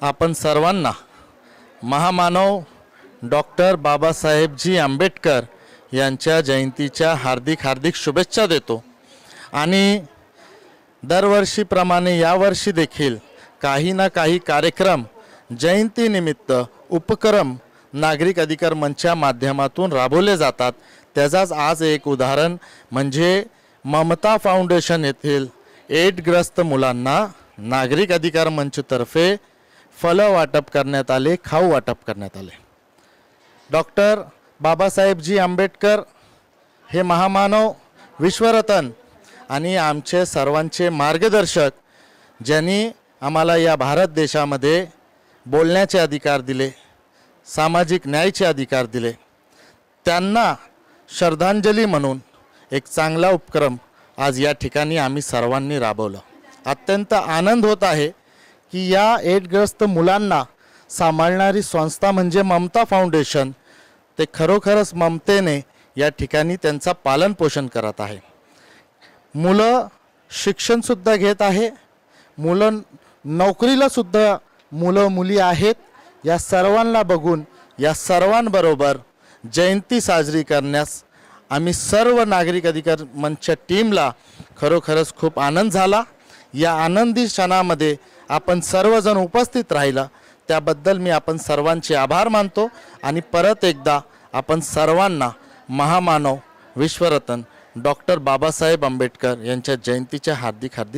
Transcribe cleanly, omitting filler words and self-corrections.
आपण सर्वांना महामानव डॉक्टर बाबासाहेबजी आंबेडकर यांच्या जयंतीच्या हार्दिक हार्दिक शुभेच्छा देतो। आणि दरवर्षीप्रमाणे यावर्षी देखील काही ना काही कार्यक्रम जयंतीनिमित्त उपक्रम नागरिक अधिकार मंचच्या माध्यमातून राबवले जातात। त्याचाच आज एक उदाहरण म्हणजे ममता फाउंडेशन येथील एड्सग्रस्त मुलांना नागरिक अधिकार मंचतर्फे फल वाटप करण्यात आले, खाऊ वाटप करण्यात आले। डॉक्टर बाबासाहेबजी आंबेडकर हे महामानव विश्वरत्न आणि आमचे सर्वांचे मार्गदर्शक, ज्यांनी आम्हाला या भारत देशामध्ये बोलण्याचे अधिकार दिले, सामाजिक न्यायाचे अधिकार दिले, त्यांना श्रद्धांजली म्हणून एक चांगला उपक्रम आज या ठिकाणी आम्ही सर्वांनी राबवला। अत्यंत आनंद होत आहे की या एड्सग्रस्त मुलांना सांभाळणारी संस्था म्हणजे ममता फाउंडेशन, ते खरोखरच ममतेने या ठिकाणी त्यांचा पालन पोषण करत आहे। मुलं शिक्षणसुद्धा घेत आहे, मुलं नोकरीला सुद्धा मुलं मुली आहेत। या सर्वांना बघून या सर्वांबरोबर जयंती साजरी करण्यास आम्ही सर्व नागरिक अधिकार मंचच्या टीमला खरोखरच खूप आनंद झाला। या आनंदी क्षणामध्ये आपण सर्वजण उपस्थित राहिला त्याबद्दल मी आपण सर्वांचे आभार मानतो आणि परत एकदा आपण सर्वांना महामानव विश्वरत्न डॉक्टर बाबासाहेब आंबेडकर यांच्या जयंतीच्या हार्दिक हार्दिक